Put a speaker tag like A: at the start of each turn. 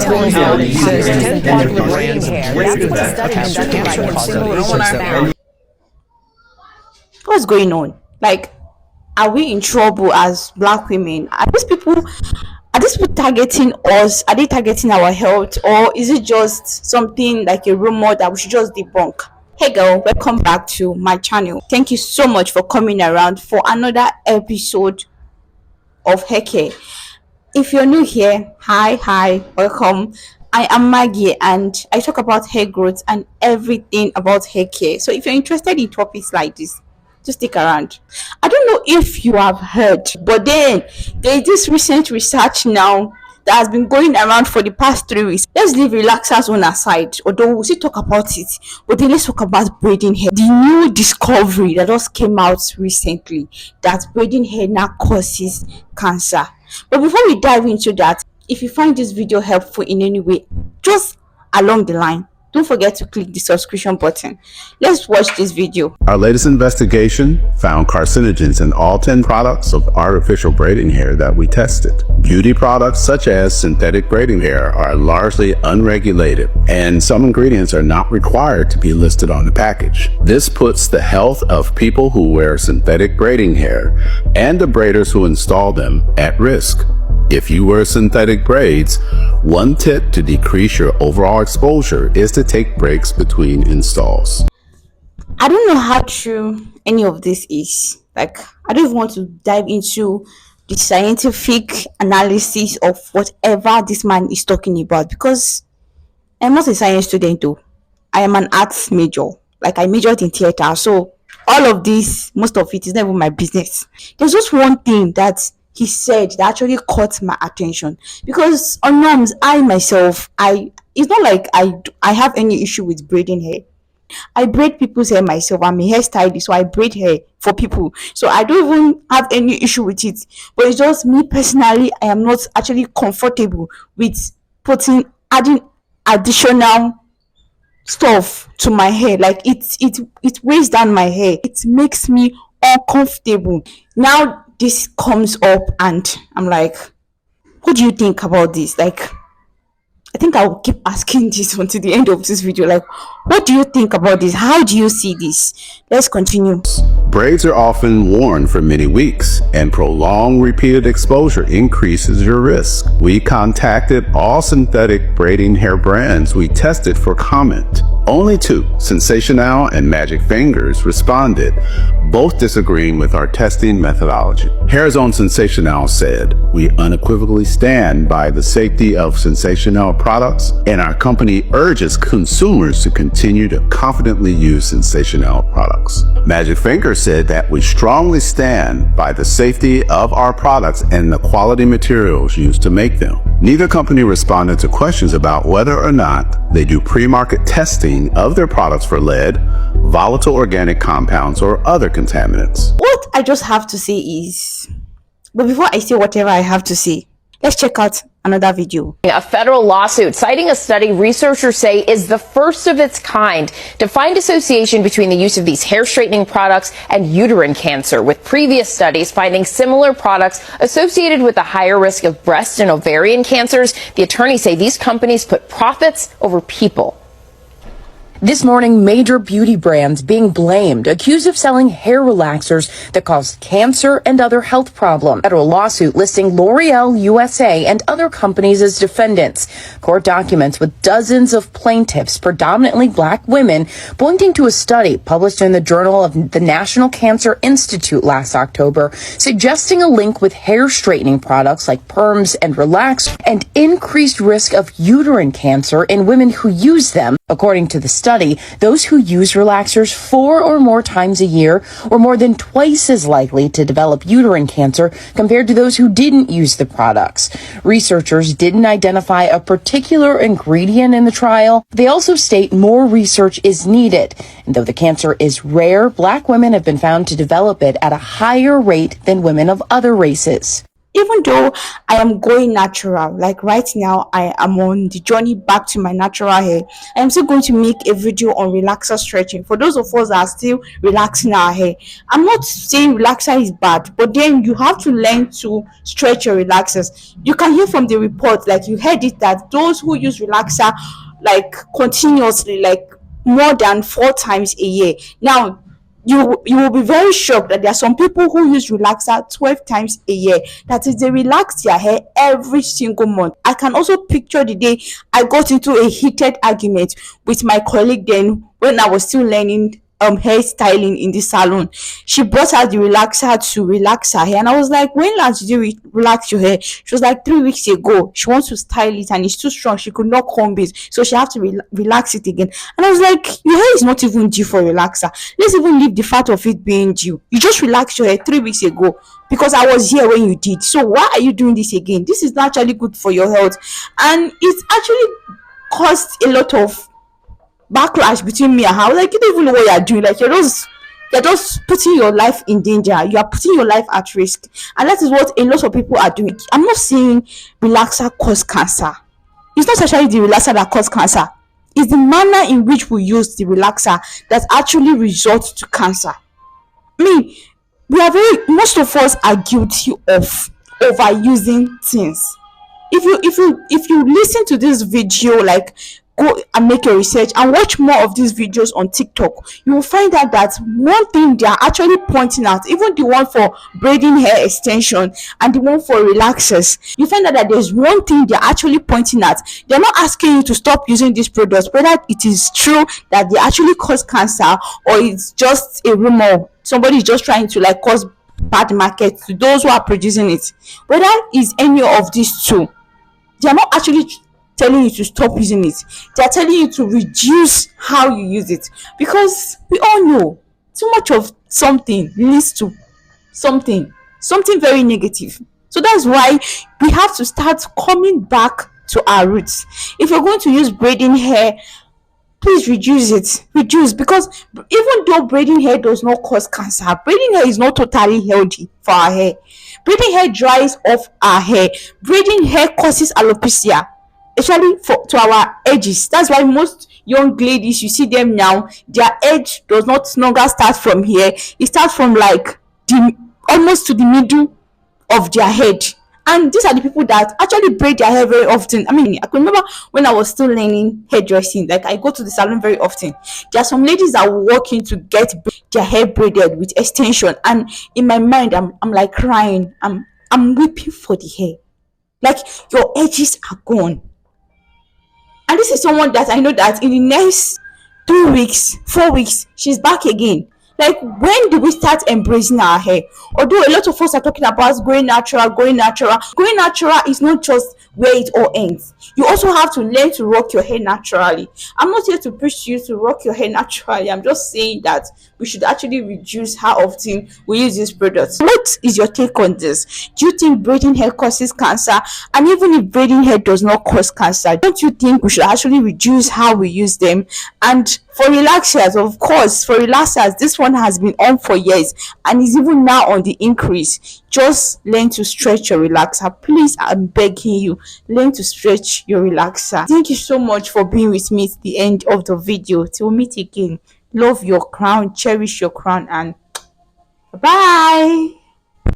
A: What's going on? Like, are we in trouble as black women? Are these people targeting us? Are they targeting our health, or is it just something like a rumor that we should just debunk? Hey girl, welcome back to my channel. Thank you so much for coming around for another episode of Heke. If you're new here, hi, welcome. I am Maggie and I talk about hair growth and everything about hair care. So if you're interested in topics like this, just stick around. I don't know if you have heard, but then there's this recent research now that has been going around for the past 3 weeks. Let's leave relaxers on aside, although we'll still talk about it. But then let's talk about braiding hair. The new discovery that just came out recently, that braiding hair now causes cancer. But before we dive into that, if you find this video helpful in any way, just along the line, don't forget to click the subscription button. Let's watch this video.
B: Our latest investigation found carcinogens in all 10 products of artificial braiding hair that we tested. Beauty products such as synthetic braiding hair are largely unregulated, and some ingredients are not required to be listed on the package. This puts the health of people who wear synthetic braiding hair and the braiders who install them at risk. If you wear synthetic braids, one tip to decrease your overall exposure is to take breaks between installs.
A: I don't know how true any of this is. Like, I don't even want to dive into the scientific analysis of whatever this man is talking about, because I'm not a science student though. I am an arts major. Like, I majored in theater, so all of this, most of it is not even my business. There's just one thing that he said that actually caught my attention, because on norms, I myself, it's not like I have any issue with braiding hair. I braid people's hair myself. I'm a hairstylist, so I braid hair for people, so I don't even have any issue with it. But it's just me personally, I am not actually comfortable with adding additional stuff to my hair. Like, it weighs down my hair. It makes me uncomfortable. Now this comes up and I'm like, what do you think about this? Like, I think I will keep asking this until the end of this video. Like, what do you think about this? How do you see this? Let's continue.
B: Braids are often worn for many weeks, and prolonged repeated exposure increases your risk. We contacted all synthetic braiding hair brands we tested for comment. Only 2, Sensational and Magic Fingers, responded, both disagreeing with our testing methodology. Hairzone Sensational said, "We unequivocally stand by the safety of Sensational products, and our company urges consumers to continue to confidently use Sensational products." Magic Fingers said that we strongly stand by the safety of our products and the quality materials used to make them. Neither company responded to questions about whether or not they do pre-market testing of their products for lead, volatile organic compounds, or other contaminants.
A: What I just have to say is, but before I say whatever I have to say, let's check out another video.
C: A federal lawsuit citing a study researchers say is the first of its kind to find association between the use of these hair straightening products and uterine cancer, with previous studies finding similar products associated with a higher risk of breast and ovarian cancers. The attorneys say these companies put profits over people.
D: This morning, major beauty brands being blamed, accused of selling hair relaxers that cause cancer and other health problems. Federal lawsuit listing L'Oreal USA and other companies as defendants. Court documents with dozens of plaintiffs, predominantly black women, pointing to a study published in the Journal of the National Cancer Institute last October, suggesting a link with hair straightening products like perms and relaxers and increased risk of uterine cancer in women who use them. According to the study, those who use relaxers 4 or more times a year were more than twice as likely to develop uterine cancer compared to those who didn't use the products. Researchers didn't identify a particular ingredient in the trial. They also state more research is needed. And though the cancer is rare, black women have been found to develop it at a higher rate than women of other races.
A: Even though I am going natural, like right now, I am on the journey back to my natural hair. I am still going to make a video on relaxer stretching for those of us that are still relaxing our hair. I'm not saying relaxer is bad, but then you have to learn to stretch your relaxers. You can hear from the report, like you heard it, that those who use relaxer like continuously, like more than 4 times a year. Now you will be very shocked that there are some people who use relaxer 12 times a year. That is, they relax their hair every single month. I can also picture the day I got into a heated argument with my colleague then when I was still learning hairstyling in the salon. She brought out the relaxer to relax her hair, and I was like, when last did you relax your hair? She was like, 3 weeks ago. She wants to style it and it's too strong, she could not comb it, so she have to relax it again. And I was like, your hair is not even due for relaxer. Let's even leave the fact of it being due. You just relaxed your hair 3 weeks ago because I was here when you did, so why are you doing this again? This is not actually good for your health, and it's actually caused a lot of backlash between me and her. I was like, you don't even know what you're doing. Like, you're just putting your life in danger. You are putting your life at risk. And that is what a lot of people are doing. I'm not saying relaxer cause cancer. It's not actually the relaxer that cause cancer. It's the manner in which we use the relaxer that actually results to cancer. I mean, most of us are guilty of overusing things. If you listen to this video, like, go and make your research and watch more of these videos on TikTok, you will find out that one thing they are actually pointing out, even the one for braiding hair extension and the one for relaxers, you find out that there's one thing they're actually pointing at. They're not asking you to stop using these products, whether it is true that they actually cause cancer or it's just a rumor, somebody is just trying to like cause bad market to those who are producing it. Whether it's any of these two, they are not actually telling you to stop using it. They are telling you to reduce how you use it, because we all know too much of something leads to something very negative. So that's why we have to start coming back to our roots. If you're going to use braiding hair, please reduce, because even though braiding hair does not cause cancer, braiding hair is not totally healthy for our hair. Braiding hair dries off our hair. Braiding hair causes alopecia, especially for to our edges. That's why most young ladies, you see them now, their edge does not longer start from here. It starts from like the almost to the middle of their head. And these are the people that actually braid their hair very often. I mean, I can remember when I was still learning hairdressing, like I go to the salon very often. There are some ladies that walk in to get their hair braided with extension, and in my mind, I'm like crying. I'm weeping for the hair. Like, your edges are gone. And this is someone that I know that in the next 3 weeks, 4 weeks, she's back again. Like, when do we start embracing our hair? Although a lot of us are talking about going natural, going natural is not just where it all ends. You also have to learn to rock your hair naturally. I'm not here to preach to you to rock your hair naturally. I'm just saying that we should actually reduce how often we use these products. What is your take on this? Do you think braiding hair causes cancer? And even if braiding hair does not cause cancer, don't you think we should actually reduce how we use them? And for relaxers, of course, for relaxers, this one has been on for years and is even now on the increase. Just learn to stretch your relaxer. Please, I'm begging you, learn to stretch your relaxer. Thank you so much for being with me at the end of the video. Till we meet again, love your crown, cherish your crown, and bye.